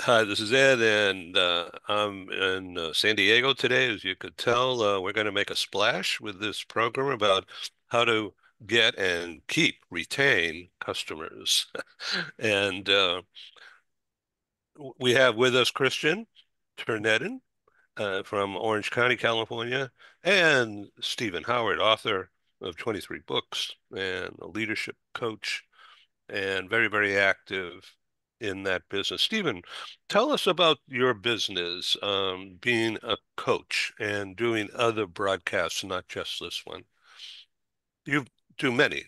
Hi, this is Ed, and I'm in San Diego today. As you could tell, we're going to make a splash with this program about how to get and keep, retain customers. And we have with us Christian Ter-Nedden from Orange County, California, and Stephen Howard, author of 23 books and a leadership coach and very, very active in that business. Stephen, tell us about your business, being a coach and doing other broadcasts, not just this one. You do many.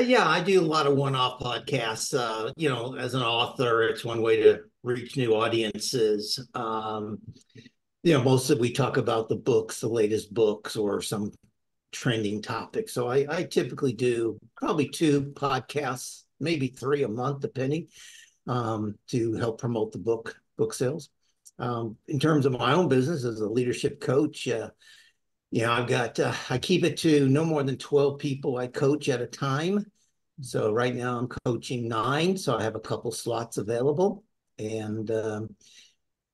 Yeah, I do a lot of one-off podcasts. As an author, it's one way to reach new audiences. Mostly we talk about the books, the latest books, or some trending topics. So I typically do probably two podcasts, maybe three a month, depending, to help promote the book sales. In terms of my own business as a leadership coach, I keep it to no more than 12 people I coach at a time. So right now I'm coaching nine, so I have a couple slots available, and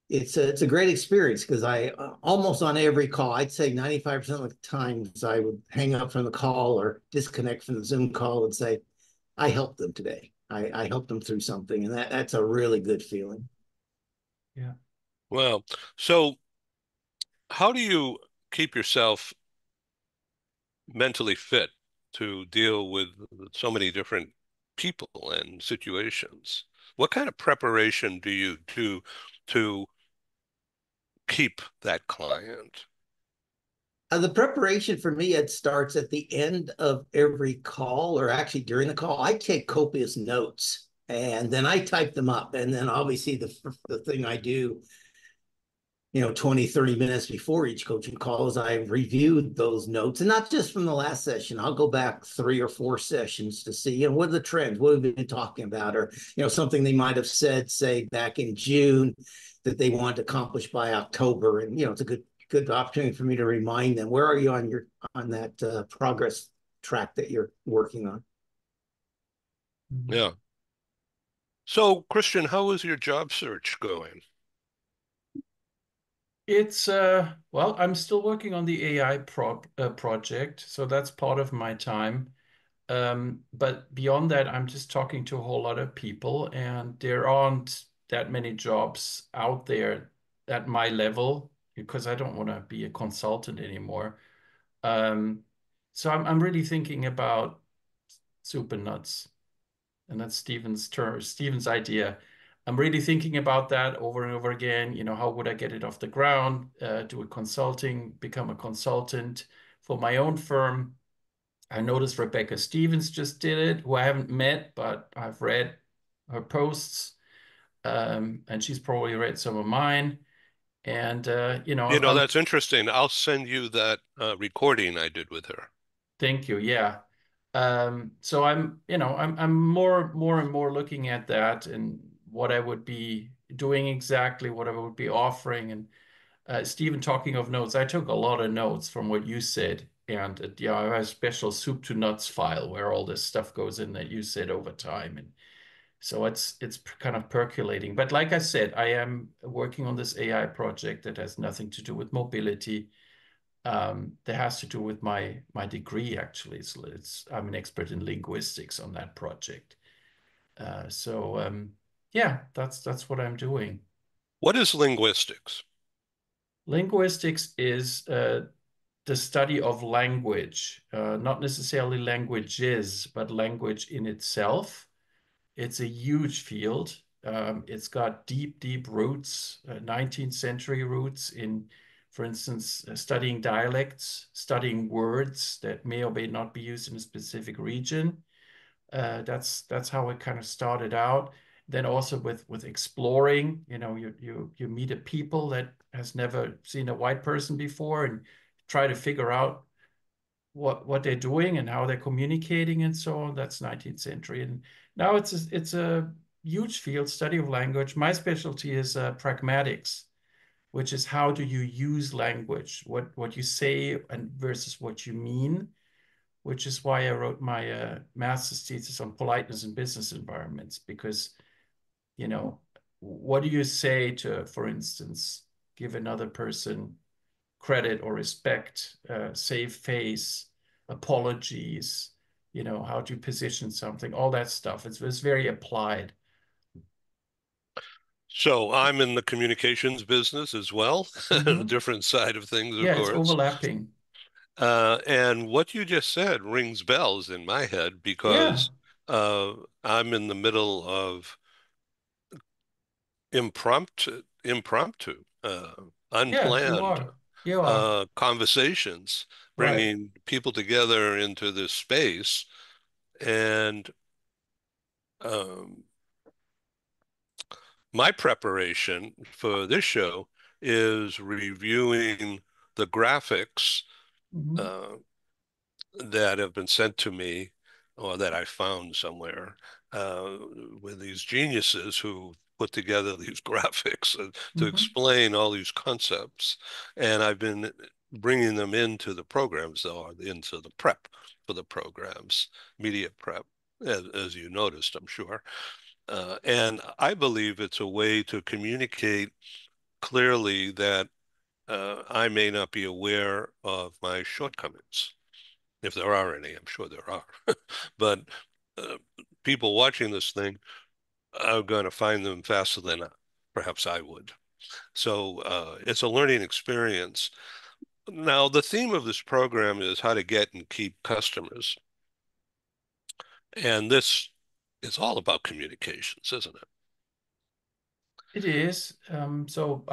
it's a great experience because I almost on every call, I'd say 95% of the times I would hang up from the call or disconnect from the Zoom call and say, I helped them today. I helped them through something, and that's a really good feeling. Yeah. Well, so how do you keep yourself mentally fit to deal with so many different people and situations? What kind of preparation do you do to keep that client? The preparation for me, it starts at the end of every call, or actually during the call. I take copious notes and then I type them up. And then obviously the thing I do, 20, 30 minutes before each coaching call is I review those notes, and not just from the last session. I'll go back three or four sessions to see, what are the trends, what have we been talking about, or, something they might have said, say, back in June that they want to accomplish by October. And, it's a good opportunity for me to remind them, where are you on that progress track that you're working on? Mhm. Yeah. So, Christian, how is your job search going? It's well, I'm still working on the AI project, so that's part of my time. But beyond that, I'm just talking to a whole lot of people, and there aren't that many jobs out there at my level because I don't want to be a consultant anymore. Um, so I'm really thinking about super nuts. And that's Stephen's idea. I'm really thinking about that over and over again. How would I get it off the ground? Do a consulting, become a consultant for my own firm. I noticed Rebecca Stevens just did it, who I haven't met, but I've read her posts, and she's probably read some of mine. And That's interesting. I'll send you that recording I did with her. thank you. Yeah. So I'm more and more looking at that and what I would be doing exactly, what I would be offering. And Stephen, talking of notes, I took a lot of notes from what you said, and yeah, I have a special soup to nuts file where all this stuff goes in that you said over time, and so it's kind of percolating. But like I said, I am working on this AI project that has nothing to do with mobility, that has to do with my degree actually. So I'm an expert in linguistics on that project. So yeah, that's what I'm doing. What is linguistics? Linguistics is the study of language, not necessarily languages, but language in itself. It's a huge field. It's got deep roots, 19th century roots in, for instance, studying dialects, studying words that may or may not be used in a specific region. That's how it kind of started out. Then also with exploring, you meet a people that has never seen a white person before and try to figure out what they're doing and how they're communicating and so on. That's 19th century. And now it's a huge field, study of language. My specialty is pragmatics, which is how do you use language, what you say and versus what you mean, which is why I wrote my master's thesis on politeness in business environments, because, you know, what do you say to, for instance, give another person credit or respect, save face, apologies, how to position something, all that stuff. It's very applied. So I'm in the communications business as well, a Hmm. different side of things, of Yeah, it's course. overlapping. And what you just said rings bells in my head Yeah, because uh, I'm in the middle of impromptu, yeah, you unplanned are. You are. conversations, Right. bringing people together into this space. And um, my preparation for this show is reviewing the graphics Hmm. uh, that have been sent to me or that I found somewhere uh, with these geniuses who put together these graphics to Hmm. explain all these concepts. And I've been bringing them into the programs, though, into the prep for the programs, media prep, as you noticed, I'm sure. And I believe it's a way to communicate clearly that I may not be aware of my shortcomings. If there are any, I'm sure there are. But uh, people watching this thing are going to find them faster than perhaps I would. So it's a learning experience. Now, the theme of this program is how to get and keep customers. And this is all about communications, isn't it? It is. So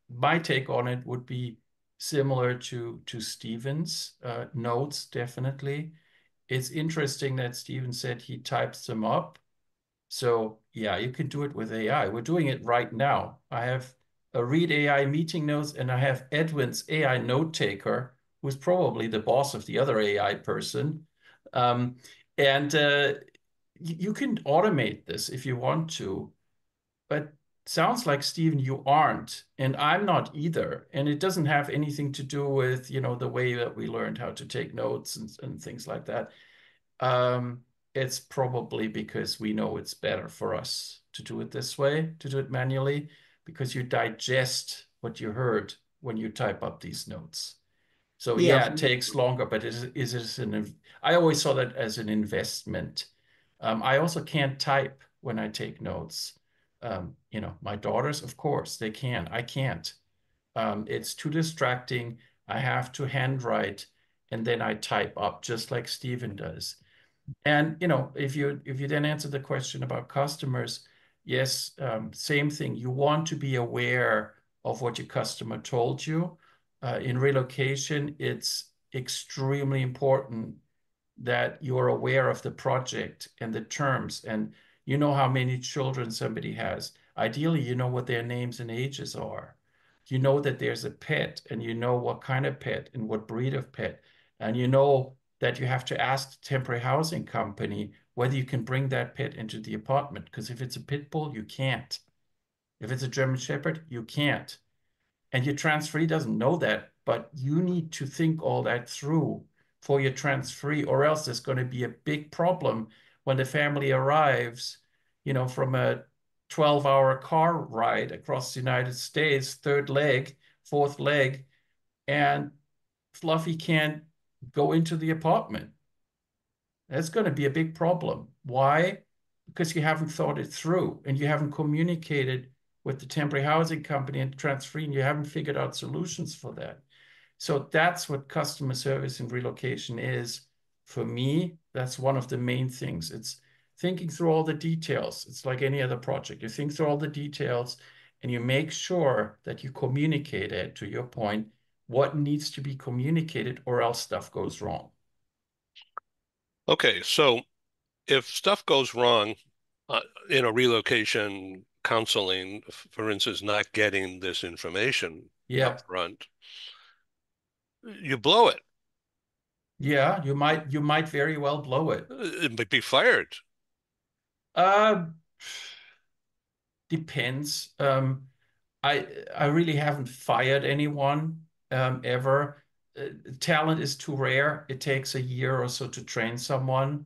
my take on it would be similar to Stephen's notes, definitely. It's interesting that Stephen said he types them up. So yeah, you can do it with AI. We're doing it right now. I have a Read AI meeting notes, and I have Edwin's AI note taker, who's probably the boss of the other AI person. Um, and you can automate this if you want to, but sounds like Stephen, you aren't, and I'm not either. And it doesn't have anything to do with, the way that we learned how to take notes and things like that. Um, it's probably because we know it's better for us to do it this way, to do it manually, because you digest what you heard when you type up these notes. So Yeah, yeah, it takes longer, but I always saw that as an investment. I also can't type when I take notes. My daughters, of course, they can. I can't. It's too distracting. I have to handwrite and then I type up just like Stephen does. And if you then answer the question about customers, yes, same thing. You want to be aware of what your customer told you. In relocation, it's extremely important that you're aware of the project and the terms, and you know how many children somebody has. Ideally, you know what their names and ages are. You know that there's a pet, and you know what kind of pet and what breed of pet, and you know that you have to ask the temporary housing company whether you can bring that pet into the apartment. Because if it's a pit bull, you can't. If it's a German Shepherd, you can't. And your transferee doesn't know that, but you need to think all that through for your transferee, or else there's going to be a big problem when the family arrives, from a 12-hour car ride across the United States, third leg, fourth leg, and Fluffy can't go into the apartment. That's going to be a big problem. Why? Because you haven't thought it through and you haven't communicated with the temporary housing company and transferring. You haven't figured out solutions for that. So that's what customer service and relocation is. For me, that's one of the main things. It's thinking through all the details. It's like any other project. You think through all the details and you make sure that you communicate it, to your point, what needs to be communicated, or else stuff goes wrong. Okay, so if stuff goes wrong uh, in a relocation counseling, for instance, not getting this information up Yeah. front, you blow it. Yeah, you might very well blow it. It might be fired. Uh, Depends. I really haven't fired anyone ever. Talent is too rare. It takes a year or so to train someone.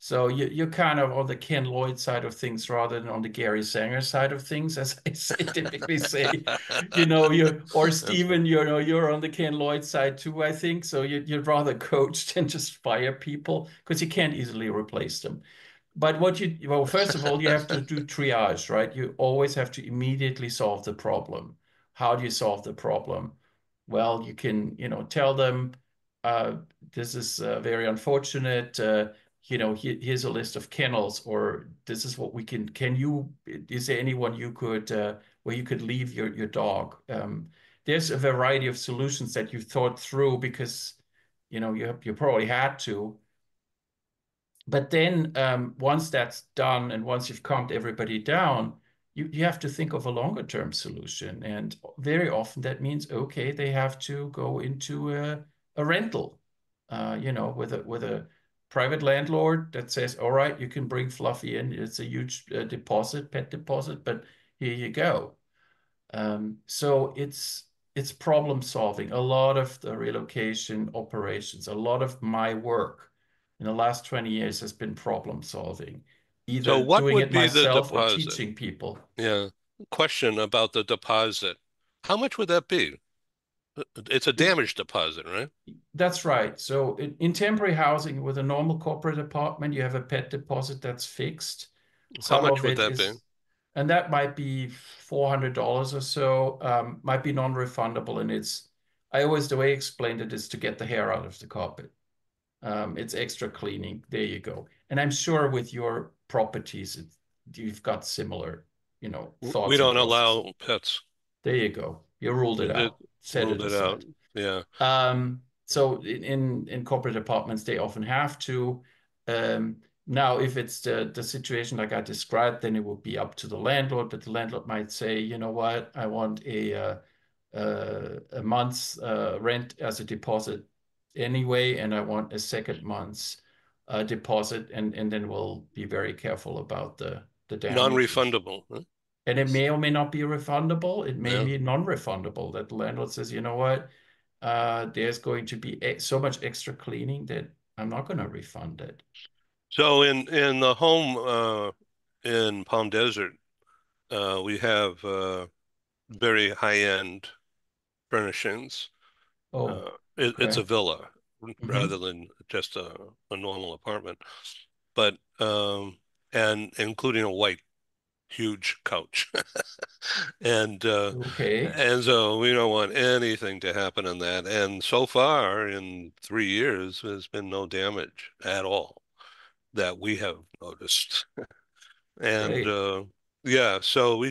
So you're kind of on the Ken Lloyd side of things rather than on the Gary Sanger side of things, as I say, typically say. You or That's good. Stephen, you're on the Ken Lloyd side too, I think. So you'd rather coach than just fire people because you can't easily replace them. But well, first of all, you have to do triage, right? You always have to immediately solve the problem. How do you solve the problem? Well, you can, tell them, uh, this is very unfortunate. Here's a list of kennels, or this is what is there anyone where you could leave your dog? There's a variety of solutions that you've thought through because, you probably had to. But then once that's done and once you've calmed everybody down, you have to think of a longer term solution. And very often that means, okay, they have to go into a rental, with a private landlord that says, all right, you can bring Fluffy in. It's a huge deposit, pet deposit, but here you go. So it's problem solving. A lot of the relocation operations, a lot of my work in the last 20 years has been problem solving, So either what doing would it be the myself or deposit? teaching people. Yeah. Question about the deposit. How much would that be? It's a It, damage deposit, right? that's right. So in temporary housing with a normal corporate apartment, you have a pet deposit that's fixed. How Some much of would it that be? is, and that might be $400 or so, might be non-refundable. And the way I explained it is to get the hair out of the carpet. It's extra cleaning. There you go. And I'm sure with your properties, you've got similar, We thoughts and don't processes. allow pets. There you go. You ruled it It out, set ruled it it out. aside. Yeah. So in corporate apartments, they often have to. Now, if it's the situation like I described, then it would be up to the landlord. But the landlord might say, you know what, I want a month's rent as a deposit anyway, and I want a second month's deposit, and then we'll be very careful about the damages. Non-refundable. Huh? And it may or may not be refundable. It may Yeah. be non-refundable that the landlord says, you know what, there's going to be so much extra cleaning that I'm not going to refund it. So in the home in Palm Desert, we have very high-end furnishings. Oh, It's okay. a villa Hmm. rather than just a normal apartment, but and including a white huge couch. And Okay. and so we don't want anything to happen in that. And so far, in 3 years, there's been no damage at all that we have noticed. And Great. yeah, so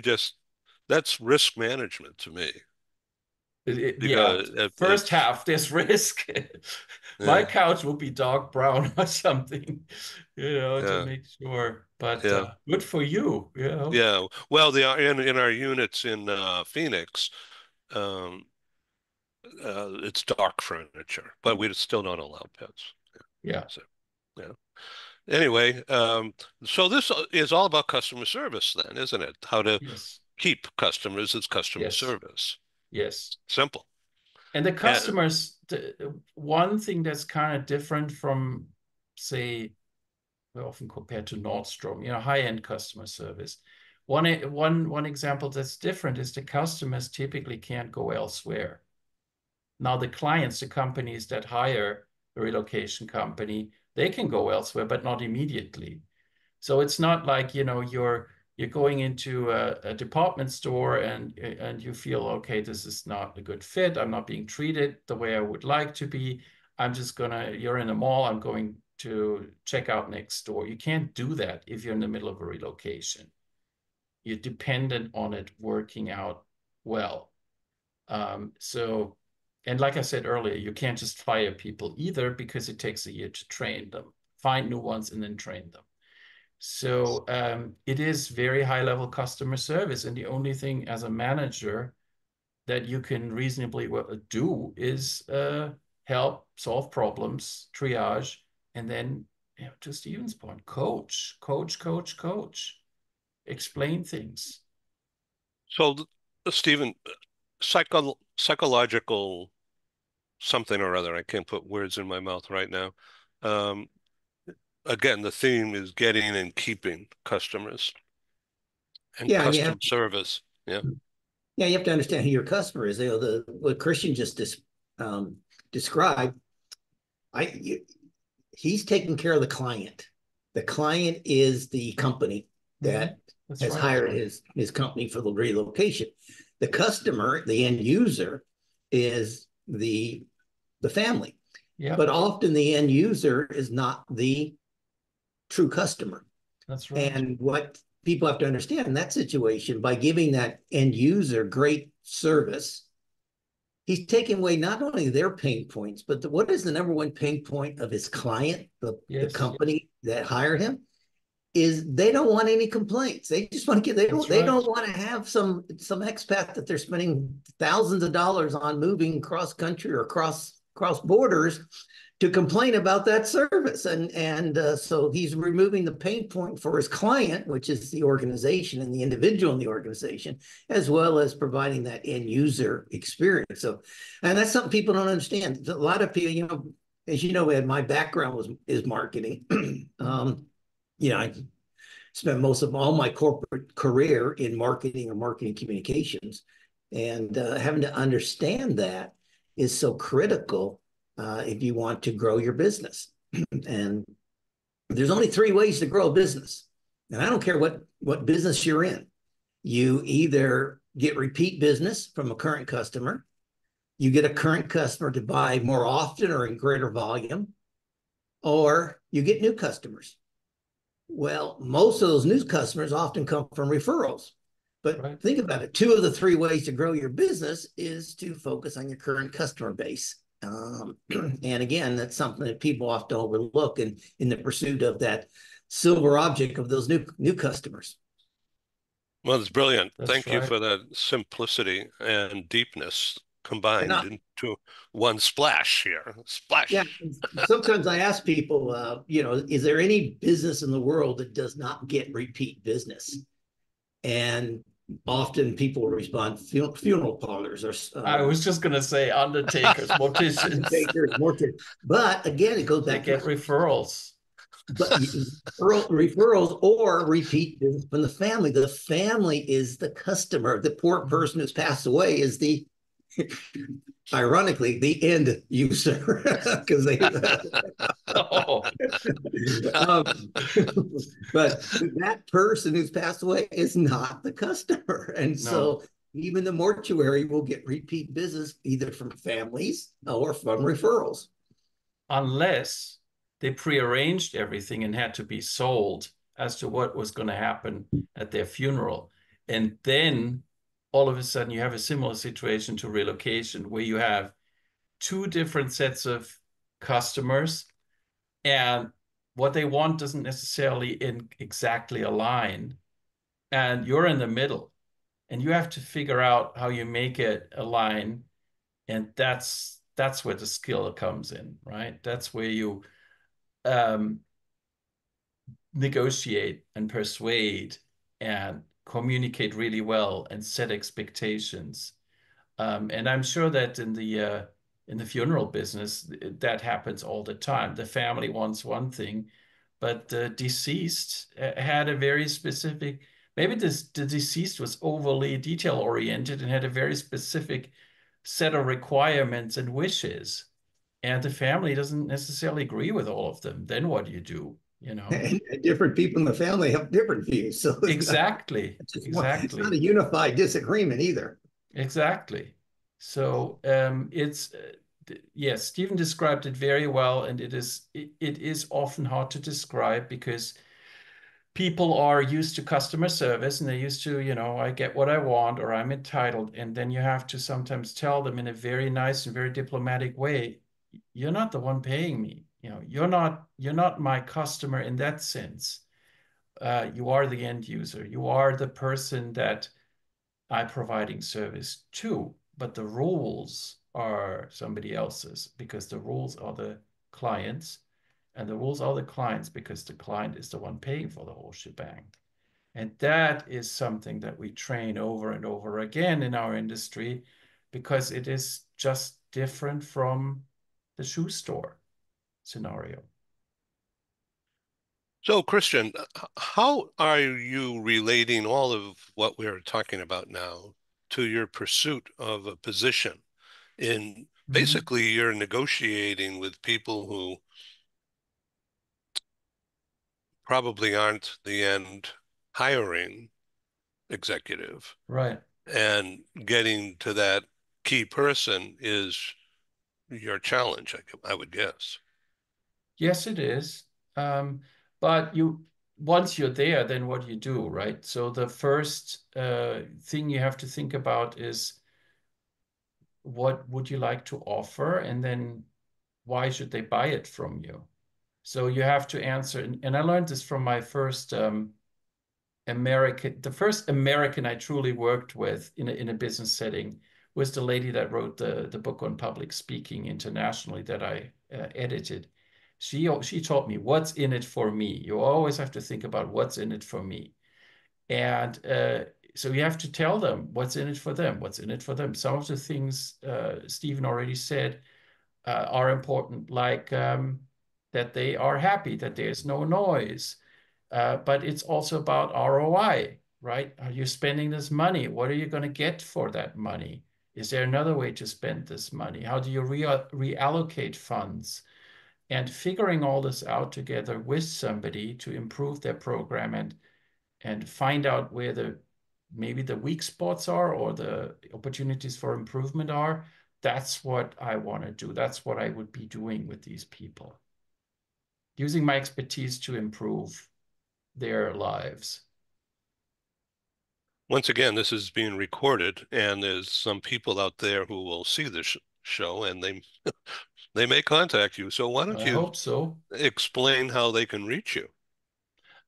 that's risk management to me Yeah. because First half, there's risk. My yeah, couch will be dark brown or something, to yeah, make sure. But yeah, good for you, yeah. Well, in our units in Phoenix, um, it's dark furniture, but we still don't allow pets. Yeah. So yeah. Anyway, so this is all about customer service then, isn't it? How to Yes. keep customers is customer Yes. service. Yes. Simple. And the And customers, one thing that's kind of different from, say, we often compared to Nordstrom, high-end customer service. One example that's different is the customers typically can't go elsewhere. Now, the clients, the companies that hire a relocation company, they can go elsewhere, but not immediately. So it's not like, you're going into a department store and you feel, okay, this is not a good fit. I'm not being treated the way I would like to be. You're in a mall, I'm going to check out next door. You can't do that if you're in the middle of a relocation. You're dependent on it working out well. So, and like I said earlier, you can't just fire people either because it takes a year to train them, find new ones and then train them. So it is very high level customer service. And the only thing as a manager that you can reasonably do is help solve problems, triage, and then, to Stephen's point, coach, explain things. so, Stephen, psychological something or other, I can't put words in my mouth right now. Um, again, the theme is getting and keeping customers and Yeah, and you have custom service. Yeah. yeah, you have to understand who your customer is. What Christian just described, I he's taking care of the client. The client is the company that That's has right. hired his company for the relocation. The customer, the end user, is the family. Yeah, But often the end user is not the true customer. that's right. And what people have to understand in that situation, by giving that end user great service, he's taking away not only their pain points, but what is the number one pain point of his client, the Yes, company that hired him, is they don't want any complaints. They just want to get that's they right. don't want to have some expat that they're spending thousands of dollars on moving cross country or cross borders to complain about that service. And so he's removing the pain point for his client, which is the organization and the individual in the organization, as well as providing that end user experience. So, and that's something people don't understand. A lot of people, as you know, Ed, my background is marketing. I spent most of all my corporate career in marketing or marketing communications, and having to understand that is so critical if you want to grow your business. And there's only three ways to grow a business, and I don't care what business you're in. You either get repeat business from a current customer, you get a current customer to buy more often or in greater volume, or you get new customers. Well, most of those new customers often come from referrals. But Right. think about it. Two of the three ways to grow your business is to focus on your current customer base. And again, that's something that people often overlook in the pursuit of that silver object of those new customers. Well, it's brilliant. That's Thank you right. for that simplicity and deepness And combined into one splash here. yeah, Splash. sometimes I ask people, is there any business in the world that does not get repeat business? And often people respond funeral parlors or I was just gonna say undertakers, morticians, undertakers, morticians. But again, it goes they back to get referrals. but referrals or repeat business from the family. The family is the customer. The poor person who's passed away is the ironically the end user because they Oh, um, but that person who's passed away is not the customer. And no, so even the mortuary will get repeat business either from families or from referrals. unless they prearranged everything and had to be sold as to what was going to happen at their funeral. And then all of a sudden you have a similar situation to relocation where you have two different sets of customers and what they want doesn't necessarily exactly align. And you're in the middle and you have to figure out how you make it align. And that's where the skill comes in, right? That's where you um, negotiate and persuade and communicate really well and set expectations. And I'm sure that in the funeral business, that happens all the time. The family wants one thing, but the deceased had a very specific. Maybe the deceased was overly detail oriented and had a very specific set of requirements and wishes, and the family doesn't necessarily agree with all of them. Then what do you do? You know? And different people in the family have different views. So Exactly, it's not exactly. a unified disagreement either. Exactly. So it's yes, Stephen described it very well, and it is often hard to describe because people are used to customer service and they're used to, I get what I want or I'm entitled, and then you have to sometimes tell them in a very nice and very diplomatic way, you're not the one paying me. You're not my customer in that sense. You are the end user. You are the person that I'm providing service to, but the rules are somebody else's because the rules are the clients, and the rules are the clients because the client is the one paying for the whole shebang. And that is something that we train over and over again in our industry because it is just different from the shoe store scenario. So, Christian, how are you relating all of what we're talking about now to your pursuit of a position? In Mhm. basically, you're negotiating with people who probably aren't the end hiring executive, Right. and getting to that key person is your challenge, I would guess. Yes, it is. Um, but once you're there, then what do you do, right? So the first thing you have to think about is what would you like to offer, and then why should they buy it from you? So you have to answer, and I learned this from my first the first American I truly worked with in a business setting was the lady that wrote the book on public speaking internationally that I edited. She taught me what's in it for me. You always have to think about what's in it for me, and so you have to tell them what's in it for them. What's in it for them? Some of the things Stephen already said are important, like that they are happy, that there's no noise. But it's also about ROI, right? Are you spending this money? What are you going to get for that money? Is there another way to spend this money? How do you reallocate funds? And figuring all this out together with somebody to improve their program and find out where the maybe the weak spots are or the opportunities for improvement are. That's what I want to do. That's what I would be doing with these people, using my expertise to improve their lives. Once again, this is being recorded, and there's some people out there who will see this show, and they may contact you. So why don't I you hope so. explain how they can reach you?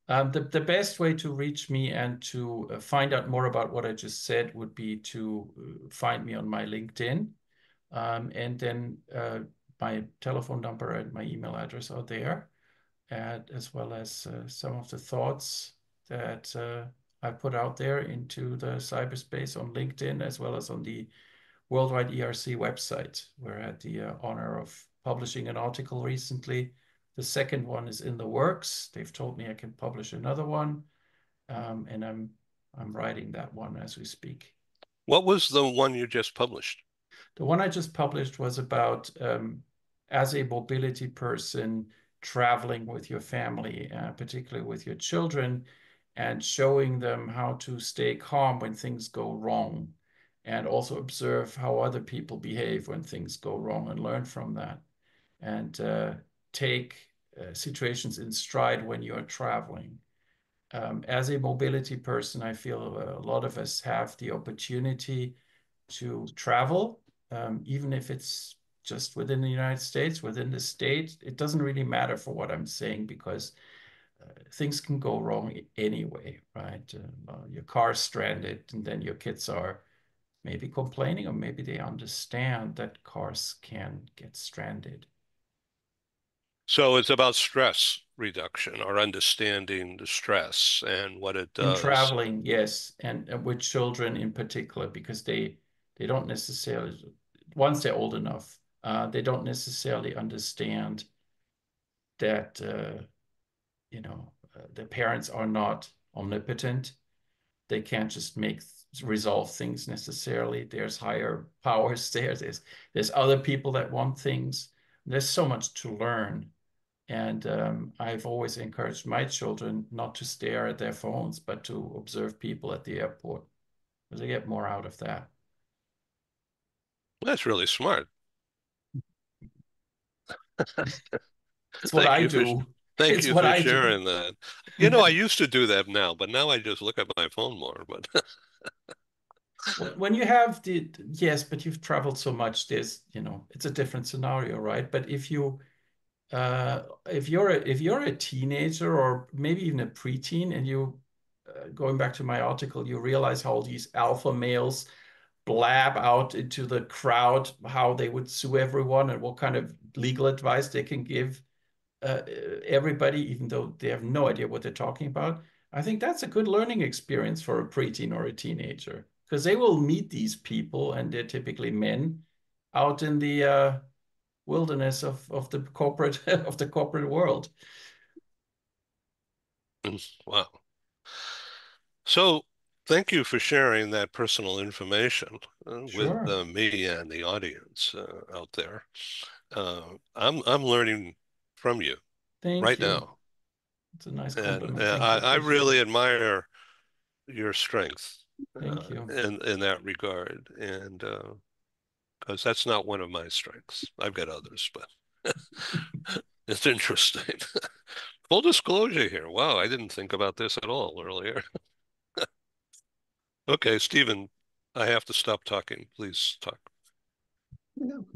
The best way to reach me and to find out more about what I just said would be to find me on my LinkedIn. And then my telephone number and my email address are there, and as well as some of the thoughts that I put out there into the cyberspace on LinkedIn, as well as on the Worldwide ERC website, where I had the honor of publishing an article recently. The second one is in the works. They've told me I can publish another one, and I'm writing that one as we speak. What was the one you just published? The one I just published was about as a mobility person traveling with your family, particularly with your children, and showing them how to stay calm when things go wrong, and also observe how other people behave when things go wrong and learn from that, and take situations in stride when you're traveling. As a mobility person, I feel a lot of us have the opportunity to travel, even if it's just within the United States, within the state. It doesn't really matter for what I'm saying because things can go wrong anyway, right? Your car's stranded, and then your kids are maybe complaining, or maybe they understand that cars can get stranded. So it's about stress reduction or understanding the stress and what it In does. traveling, yes, and with children in particular, because they don't necessarily, once they're old enough, they don't necessarily understand that the parents are not omnipotent. They can't just make resolve things necessarily. There's higher powers there. There's other people that want things. There's so much to learn. And I've always encouraged my children not to stare at their phones, but to observe people at the airport, because they get more out of that. That's really smart. It's what Thank I you for do. thank It's you what for I do. sharing that. I used to do that now, but now I just look at my phone more. But When you have yes, but you've traveled so much, it's a different scenario, right? But if you're a teenager or maybe even a preteen, and going back to my article, you realize how these alpha males blab out into the crowd how they would sue everyone and what kind of legal advice they can give uh, everybody, even though they have no idea what they're talking about. I think that's a good learning experience for a preteen or a teenager, because they will meet these people, and they're typically men out in the wilderness of the corporate of the corporate world. Wow. So thank you for sharing that personal information with Sure. me and the audience out there. I'm learning from you Thank right you. now, It's a nice and compliment. Thank you. I Appreciate it. really admire your strength Thank you. in that regard, and because that's not one of my strengths. I've got others, but it's interesting. Full disclosure here. Wow, I didn't think about this at all earlier. Okay, Stephen, I have to stop talking. Please talk.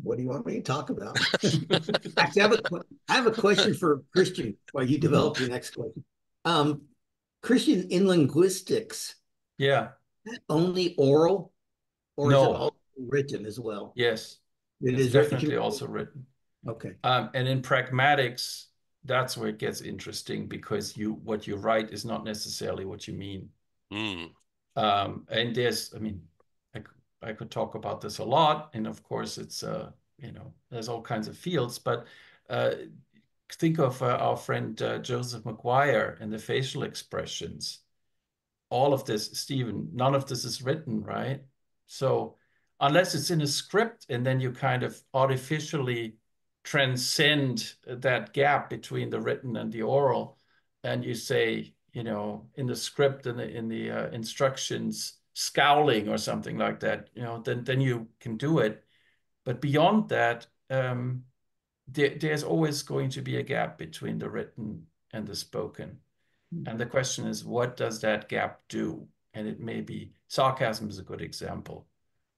What do you want me to talk about? Actually, I have a question for Christian while you develop your next question. Um, Christian, in linguistics, Yeah. only oral, or is it No. also written as well? Yes. It It's is written. definitely also written. Okay. And in pragmatics, that's where it gets interesting because what you write is not necessarily what you mean. Mm. And I mean, I, I could talk about this a lot, and of course, there's all kinds of fields, but uh, think of our friend Joseph McGuire and the facial expressions. All of this, Stephen, none of this is written, right? So unless it's in a script and then you kind of artificially transcend that gap between the written and the oral, and you say, in the script and in the instructions, scowling or something like that, then you can do it. But beyond that, there's always going to be a gap between the written and the spoken. And the question is, what does that gap do? And it may be sarcasm is a good example.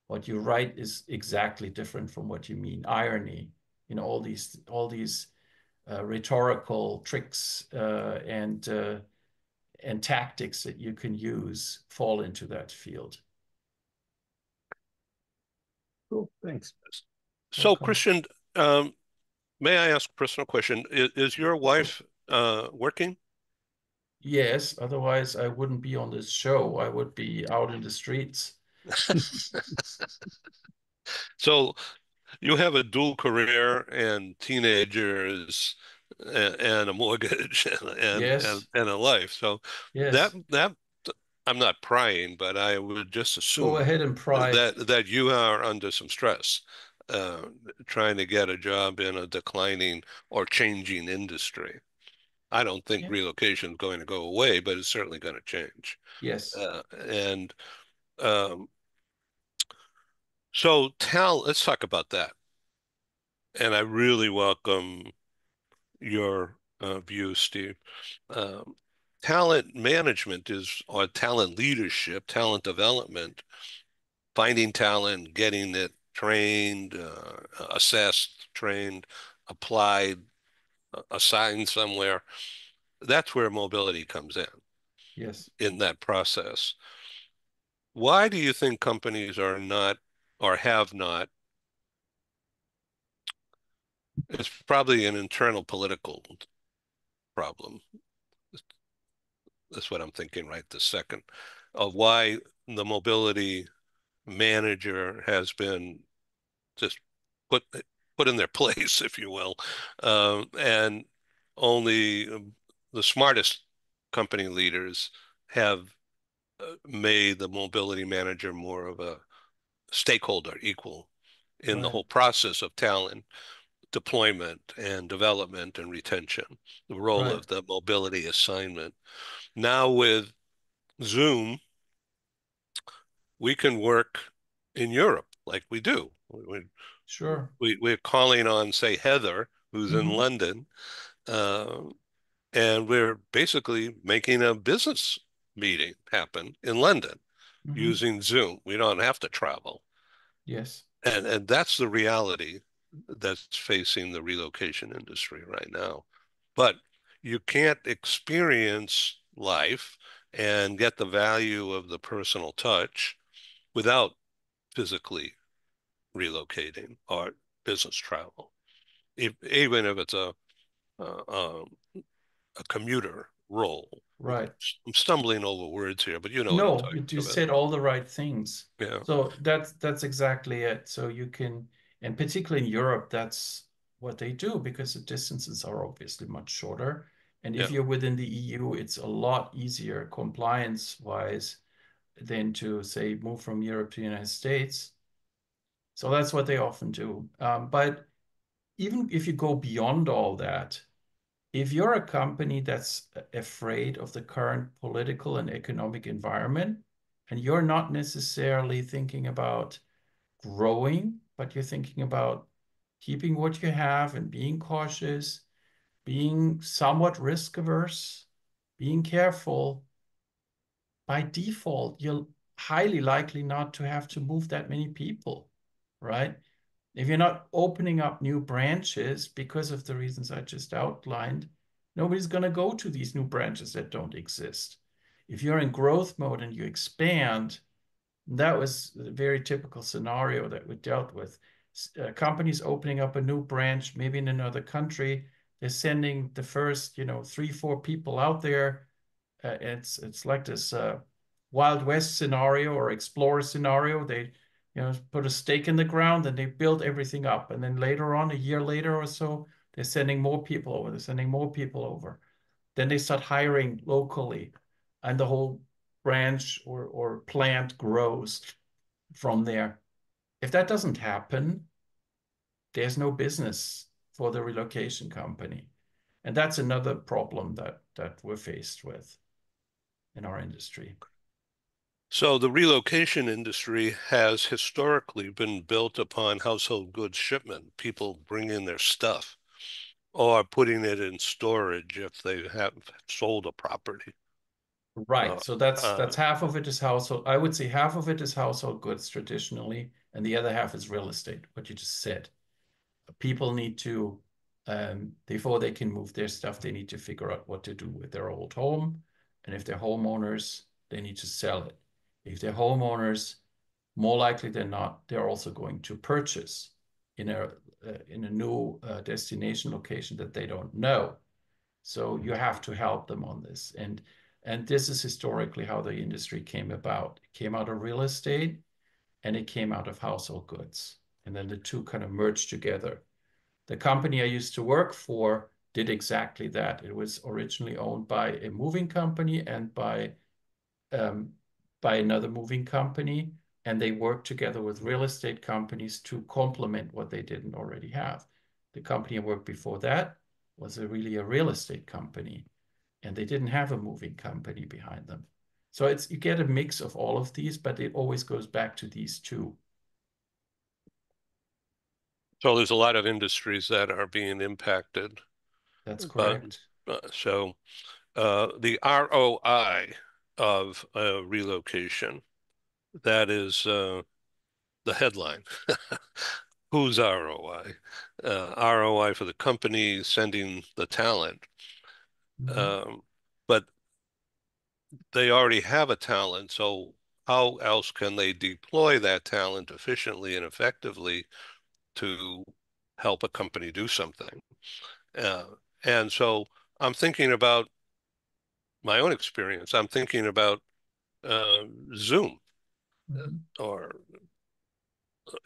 What you write is exactly different from what you mean. Irony, all these rhetorical tricks and tactics that you can use fall into that field. Cool. Thanks. So, Welcome. Christian, um, may I ask a personal question? Is your wife working? Yes, otherwise I wouldn't be on this show. I would be out in the streets. So you have a dual career and teenagers and a mortgage Yes, and a life. So yes. that I'm not prying, but I would just Go assume ahead and pry. that you are under some stress, uh, trying to get a job in a declining or changing industry. I don't think Yeah. relocation is going to go away, but it's certainly going to change. Yes. And um, so, let's talk about that. And I really welcome your view, Steve. Um, Talent management or talent leadership, talent development, finding talent, getting it trained, assessed, trained, applied, assigned somewhere. That's where mobility comes Yes. in that process. Why do you think companies are not or have not? It's probably an internal political problem. That's what I'm thinking right this second, of why the mobility manager has been just put put in their place, if you will, and only the smartest company leaders have made the mobility manager more of a stakeholder, equal in the Right. whole process of talent deployment and development and retention, the role Right. of the mobility assignment. Now with Zoom, we can work in Europe like we do. Sure. We're calling on, say, Heather, who's in Hmm. London, uh, and we're basically making a business meeting happen in London Hmm. using Zoom. We don't have to travel. Yes. And that's the reality that's facing the relocation industry right now. But you can't experience life and get the value of the personal touch without physically relocating or business travel, even if it's a, a commuter role. Right. I'm stumbling over words here, but you know what I'm No, talking you about. said all the right things. Yeah. So that's exactly it. So you can, and particularly in Europe, that's what they do because the distances are obviously much shorter. And if Yeah. you're within the EU, it's a lot easier compliance-wise than to, say, move from Europe to the United States. So that's what they often do. But even if you go beyond all that, if you're a company that's afraid of the current political and economic environment, and you're not necessarily thinking about growing, but you're thinking about keeping what you have and being cautious, being somewhat risk averse, being careful, by default, you're highly likely not to have to move that many people, right? If you're not opening up new branches because of the reasons I just outlined, nobody's going to go to these new branches that don't exist. If you're in growth mode and you expand, that was a very typical scenario that we dealt with. Companies opening up a new branch, maybe in another country, they're sending the first, 3, 4 people out there. It's like this Wild West scenario or explorer scenario. They, put a stake in the ground and they build everything up. And then later on, a year later or so, they're sending more people over. They're sending more people over. Then they start hiring locally, and the whole branch or plant grows from there. If that doesn't happen, there's no business for the relocation company. And that's another problem that we're faced with in our industry. So the relocation industry has historically been built upon household goods shipment, people bringing their stuff or putting it in storage if they have sold a property. Right. Uh, So that's uh, half of it is household. I would say half of it is household goods traditionally, and the other half is real estate, what you just said. People need to, before they can move their stuff, they need to figure out what to do with their old home. And if they're homeowners, they need to sell it. If they're homeowners, more likely than not, they're also going to purchase in a new destination location that they don't know. So you have to help them on this. And this is historically how the industry came about. It came out of real estate and it came out of household goods. And then the two kind of merged together. The company I used to work for did exactly that. It was originally owned by a moving company and um, by another moving company, and they worked together with real estate companies to complement what they didn't already have. The company I worked before that was really a real estate company, and they didn't have a moving company behind them. So you get a mix of all of these, but it always goes back to these two. so there's a lot of industries that are being impacted, That's but correct. so the ROI of relocation, that is the headline. Whose ROI? ROI for the company sending the talent. Mhm. Um, but they already have a talent, so how else can they deploy that talent efficiently and effectively to help a company do something? Uh, and so I'm thinking about my own experience. I'm thinking about uh, Zoom Mhm. or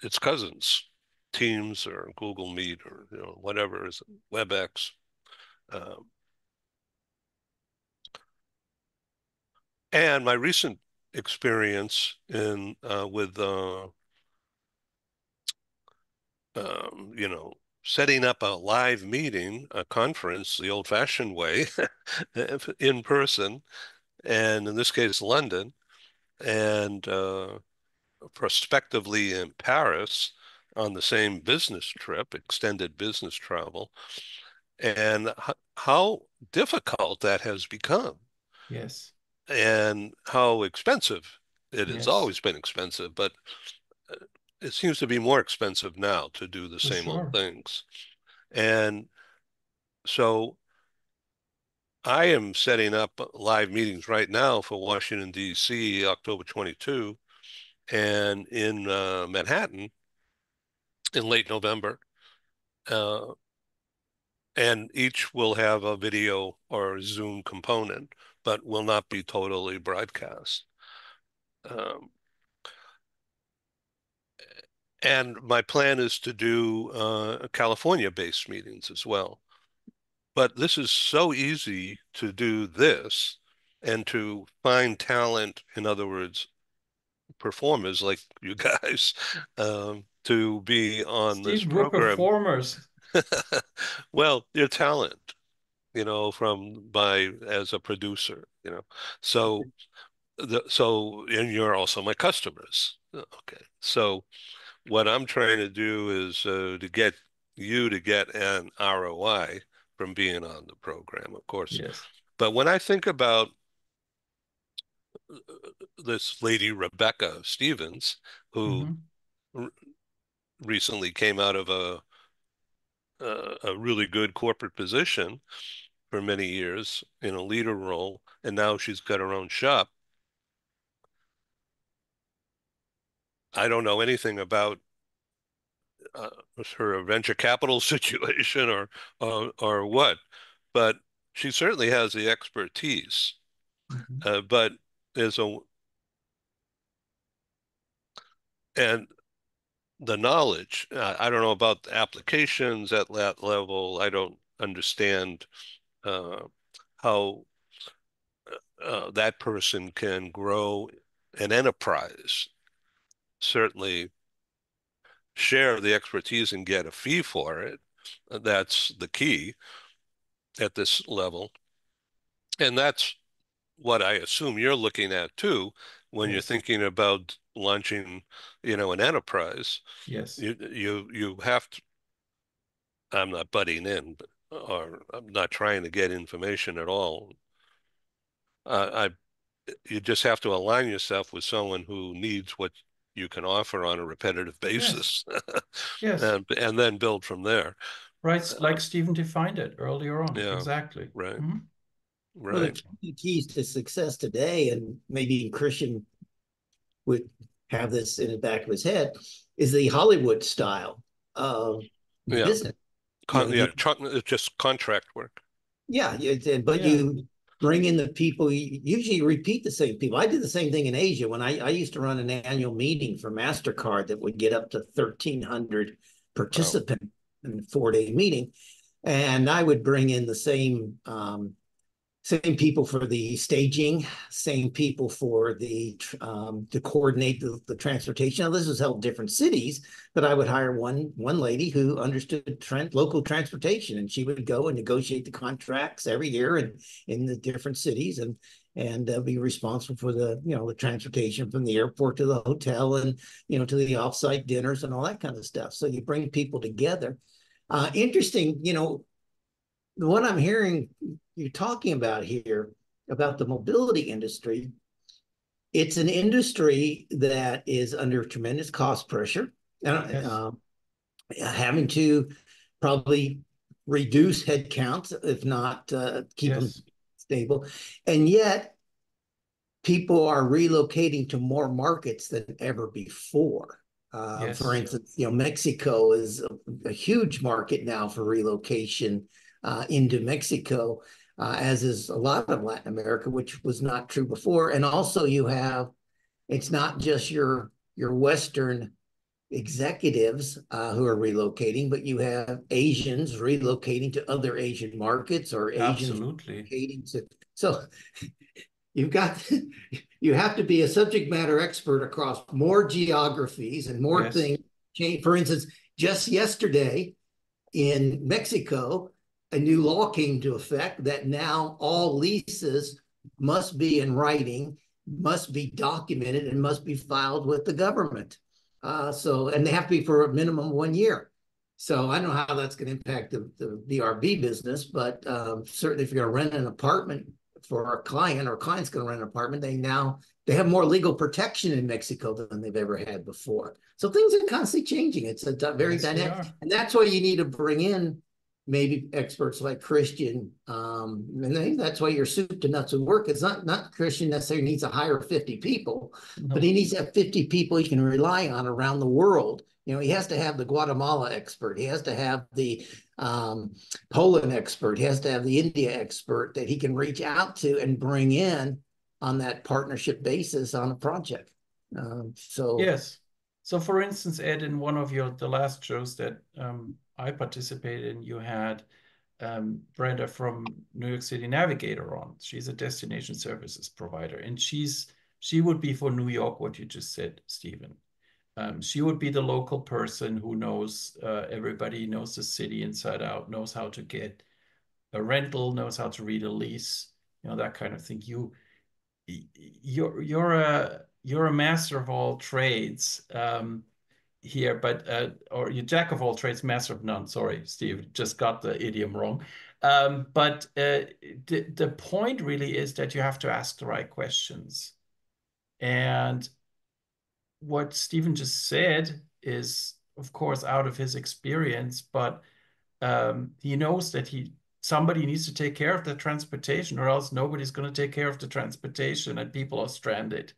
its cousins, Teams or Google Meet or whatever is WebEx. Um, and my recent experience in with setting up a live meeting, a conference, the old-fashioned way, in person, and in this case, London, and prospectively in Paris on the same business trip, extended business travel, and how difficult that has become, Yes. and how expensive it has Yes. always been expensive, but uh, it seems to be more expensive now to do the For same old sure. things. And so I am setting up live meetings right now for Washington, D.C., October 22, and in Manhattan in late November. Uh, and each will have a video or Zoom component, but will not be totally broadcast. Um, and my plan is to do California-based meetings as well. But this is so easy to do this and to find talent, in other words, performers like you guys, to be on this Stephen, we're program. performers. Well, your talent, from by as a producer, So and you're also my customers. Okay. So what I'm trying to do is to get you to get an ROI from being on the program, of course. Yes. But when I think about this lady, Rebecca Stevens, who Hmm. r recently came out of a really good corporate position for many years in a leader role, and now she's got her own shop. I don't know anything about uh, her venture capital situation or what, but she certainly has the expertise. Hmm. But there's a and the knowledge. I don't know about the applications at that level. I don't understand uh, how that person can grow an enterprise. Certainly share the expertise and get a fee for it. That's the key at this level. And that's what I assume you're looking at too when you're Yes. thinking about launching, an enterprise. Yes. You have to, I'm not butting in, or I'm not trying to get information at all. You just have to align yourself with someone who needs what you can offer on a repetitive Yes. basis, Yes. and then build from there. Right. Uh, Like Stephen defined it earlier on. yeah, Exactly. right, Hmm. Well, the right. keys to success today, and maybe Christian would have this in the back of his head, is the Hollywood style of Yeah, business. You know, yeah. you It's just contract work. Yeah, but Yeah. you bring in the people. You usually repeat the same people. I did the same thing in Asia when I used to run an annual meeting for MasterCard that would get up to 1,300 Wow. participants in a 4-day meeting, and I would bring in the same people for the staging, same people for the to coordinate the transportation. Now this was held in different cities, but I would hire one lady who understood local transportation, and she would go and negotiate the contracts every year and in the different cities, and be responsible for the transportation from the airport to the hotel and to the offsite dinners and all that kind of stuff. So you bring people together. Interesting, what I'm hearing you talking about here about the mobility industry, it's an industry that is under tremendous cost pressure, Yes. uh, having to probably reduce headcounts, if not keep them Yes. stable. And yet, people are relocating to more markets than ever before. For Yes. instance, Mexico is a huge market now for relocation into Mexico, as is a lot of Latin America, which was not true before. And also, it's not just your Western executives who are relocating, but you have Asians relocating to other Asian markets or Asians Absolutely. relocating to. So you've got you have to be a subject matter expert across more geographies and more Yes. things. For instance, just yesterday in Mexico, a new law came to effect that now all leases must be in writing, must be documented, and must be filed with the government. And they have to be for a minimum 1 year. So I don't know how that's going to impact the VRB business, but certainly if you're going to rent an apartment for a client, or a client's going to rent an apartment, they have more legal protection in Mexico than they've ever had before. So things are constantly changing. It's a very Yes, they dynamic, are. and that's why you need to bring in maybe experts like Christian. And that's why your soup to nuts would work. It's not Christian necessarily needs to hire 50 people, but he No. needs to have 50 people he can rely on around the world. He has to have the Guatemala expert. He has to have the Poland expert. He has to have the India expert that he can reach out to and bring in on that partnership basis on a project. So Yes. So, for instance, Ed, in one of the last shows that I participated in, you had Brenda from New York City Navigator on. She's a destination services provider, and she would be for New York what you just said, Stephen. She would be the local person who knows everybody, knows the city inside out, knows how to get a rental, knows how to read a lease, that kind of thing. You're a master of all trades here, but or you're jack of all trades, master of none. Sorry, Steve, just got the idiom wrong. But the point really is that you have to ask the right questions. And what Stephen just said is, of course, out of his experience, but he knows that somebody needs to take care of the transportation, or else nobody's going to take care of the transportation, and people are stranded.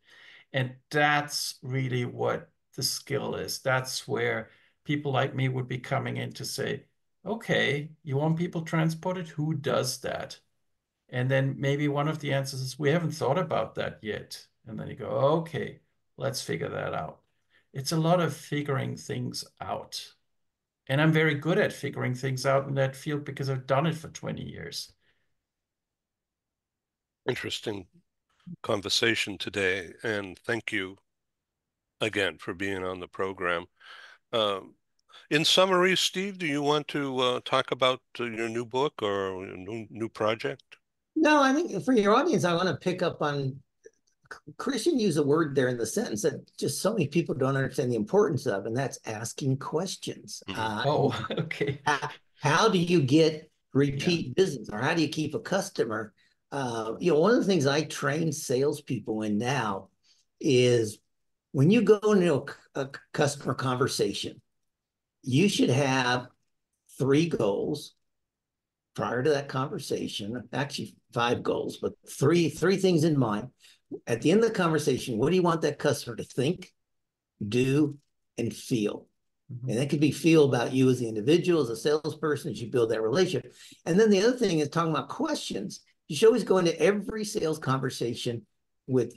And that's really what the skill is. That's where people like me would be coming in to say, okay, you want people transported? Who does that? And then maybe one of the answers is, we haven't thought about that yet. And then you go, okay, let's figure that out. It's a lot of figuring things out. And I'm very good at figuring things out in that field because I've done it for 20 years. Interesting conversation today, and thank you again for being on the program. Um, in summary, Steve, do you want to talk about your new book or your new project? No, I think for your audience, I want to pick up on Christian used a word there in the sentence that just so many people don't understand the importance of, and that's asking questions. Mhm. Oh, okay. How do you get Yeah. repeat business, or how do you keep a customer? One of the things I train salespeople in now is when you go into a customer conversation, you should have three goals prior to that conversation. Actually, five goals, but three things in mind. At the end of the conversation, what do you want that customer to think, do, and feel? And that could be feel about you as the individual, as a salesperson, as you build that relationship. And then the other thing is talking about questions. You should always go into every sales conversation with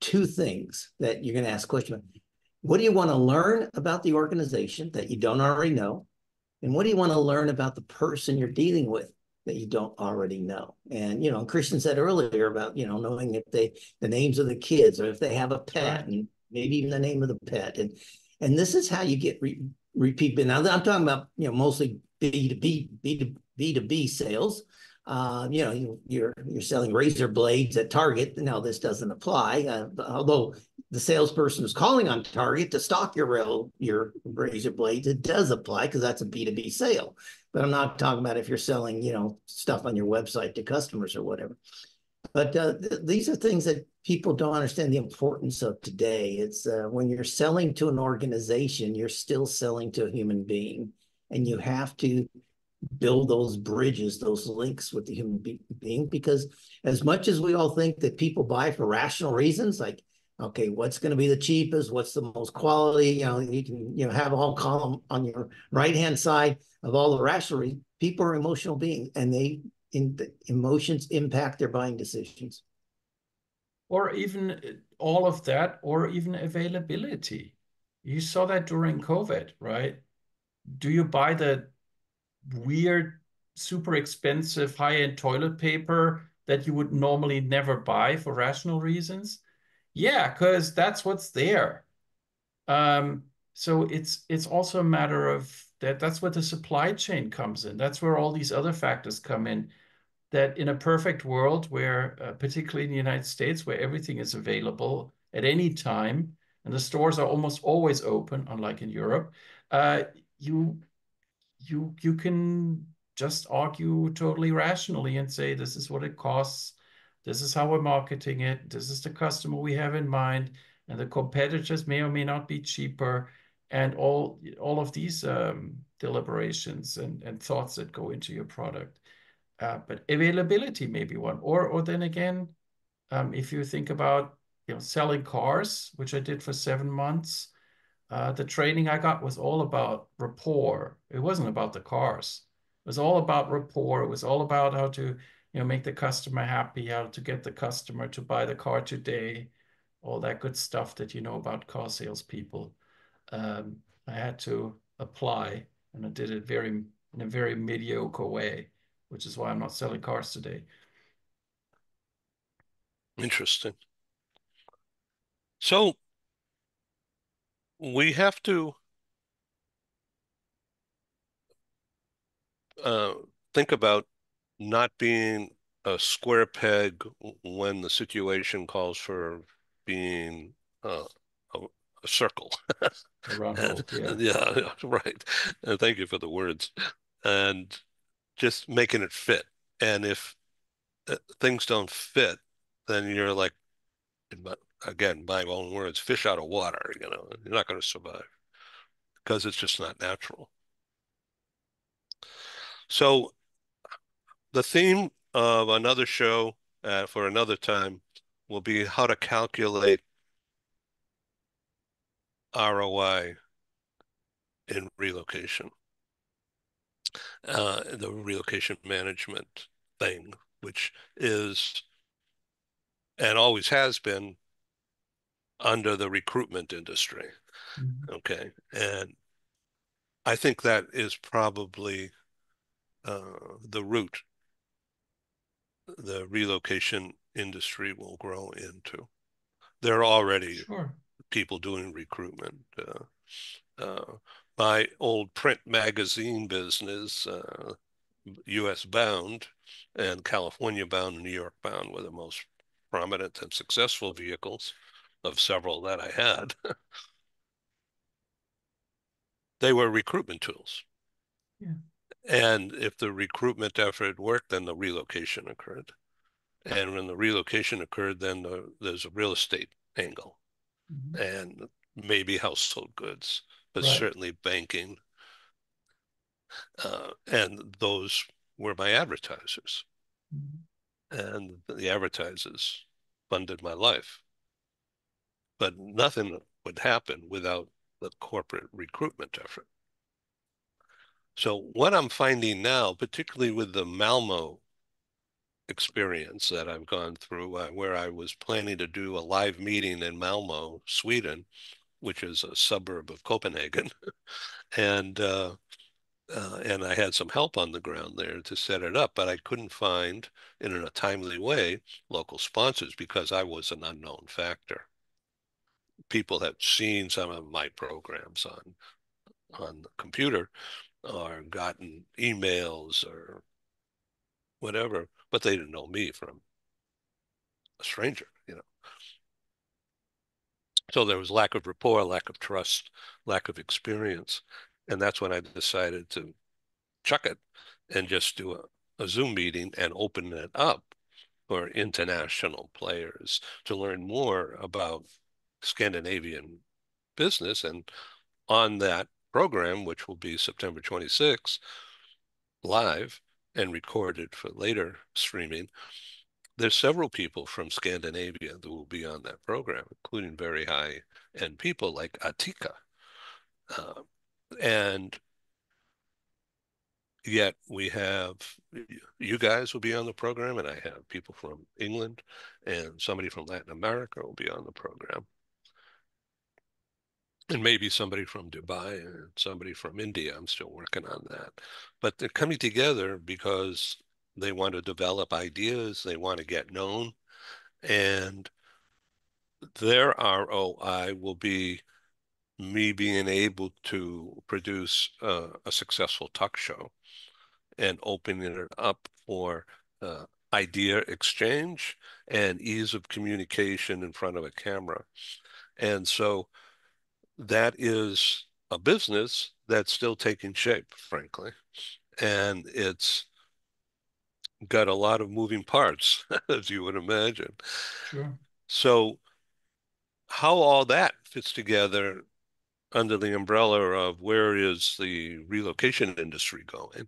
two things that you're going to ask questions about. What do you want to learn about the organization that you don't already know? And what do you want to learn about the person you're dealing with that you don't already know? And, Christian said earlier about, knowing if the names of the kids, or if they have a That's pet, right. and maybe even the name of the pet. And this is how you get repeat. Now I'm talking about, mostly B2B, B2B sales. You're selling razor blades at Target. Now this doesn't apply, although the salesperson is calling on Target to stock your razor blades. It does apply because that's a B2B sale. But I'm not talking about if you're selling, stuff on your website to customers or whatever. But these are things that people don't understand the importance of today. It's when you're selling to an organization, you're still selling to a human being, and you have to build those bridges, those links with the human being, because as much as we all think that people buy for rational reasons, like, okay, what's going to be the cheapest, what's the most quality, you can have a whole column on your right hand side of all the rational reasons. People are emotional beings, and emotions impact their buying decisions. Or even all of that, or even availability. You saw that during COVID, right? Do you buy the weird, super expensive high-end toilet paper that you would normally never buy for rational reasons? Yeah, because that's what's there. Um, so it's also a matter of that's where the supply chain comes in. That's where all these other factors come in. That in a perfect world where, particularly in the United States, where everything is available at any time and the stores are almost always open, unlike in Europe, uh, you you can just argue totally rationally and say, this is what it costs, this is how we're marketing it, this is the customer we have in mind, and the competitors may or may not be cheaper, and all of these deliberations and thoughts that go into your product. But availability may be one. Or then again, if you think about selling cars, which I did for 7 months, the training I got was all about rapport. It wasn't about the cars. It was all about rapport. It was all about how to make the customer happy, how to get the customer to buy the car today, all that good stuff that you know about car salespeople. I had to apply, and I did it in a very mediocre way. which is why I'm not selling cars today. Interesting. So we have to uh, think about not being a square peg when the situation calls for being a, a circle. A round And hole, yeah. yeah, right. And thank you for the words. And just making it fit. And if things don't fit, then you're like, again, my own words, fish out of water, you're not going to survive because it's just not natural. So the theme of another show for another time will be how to calculate ROI in relocation, the relocation management thing, which is and always has been under the recruitment industry. Mhm. Okay. And I think that is probably the route the relocation industry will grow into. There are already Sure. people doing recruitment. Uh, my old print magazine business, US bound and California bound and New York bound were the most prominent and successful vehicles of several that I had. They were recruitment tools. Yeah. And if the recruitment effort worked, then the relocation occurred. And when the relocation occurred, then there's a real estate angle Mhm. and maybe household goods, but Right. certainly banking. And those were my advertisers. Mhm. And the advertisers funded my life. But nothing would happen without the corporate recruitment effort. So what I'm finding now, particularly with the Malmo experience that I've gone through, where I was planning to do a live meeting in Malmo, Sweden, which is a suburb of Copenhagen, and and I had some help on the ground there to set it up, but I couldn't find, in a timely way, local sponsors because I was an unknown factor. People have seen some of my programs on the computer or gotten emails or whatever, but they didn't know me from a stranger. So there was lack of rapport, lack of trust, lack of experience. And that's when I decided to chuck it and just do a Zoom meeting and open it up for international players to learn more about Scandinavian business. And on that program, which will be September 26th, live and recorded for later streaming, there's several people from Scandinavia that will be on that program, including very high end people like Atika. Uh, and yet we have you guys will be on the program, and I have people from England and somebody from Latin America will be on the program. And maybe somebody from Dubai and somebody from India. I'm still working on that. But they're coming together because they want to develop ideas, they want to get known, and their ROI will be me being able to produce a successful talk show and opening it up for uh, idea exchange and ease of communication in front of a camera. And so that is a business that's still taking shape, frankly. And it's got a lot of moving parts, as you would imagine. Sure. So, how all that fits together under the umbrella of where is the relocation industry going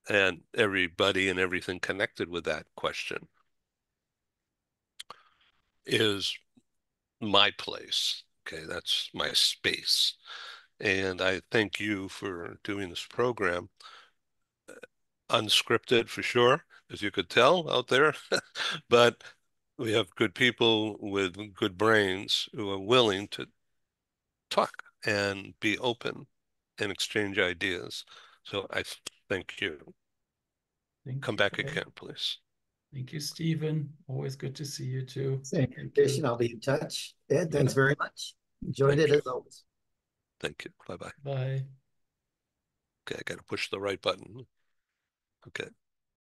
and everybody and everything connected with that question is my place. Okay, that's my space. And I thank you for doing this program. Unscripted for sure, as you could tell out there, but we have good people with good brains who are willing to talk and be open and exchange ideas. So I thank you. Come back again, please. Thank you, Stephen. Always good to see you too. Same Thank Christian. you. I'll be in touch. Ed, Yeah. thanks very much. Enjoyed Thank it you. as always. Thank you. Bye-bye. Bye. Okay, I got to push the right button. Okay.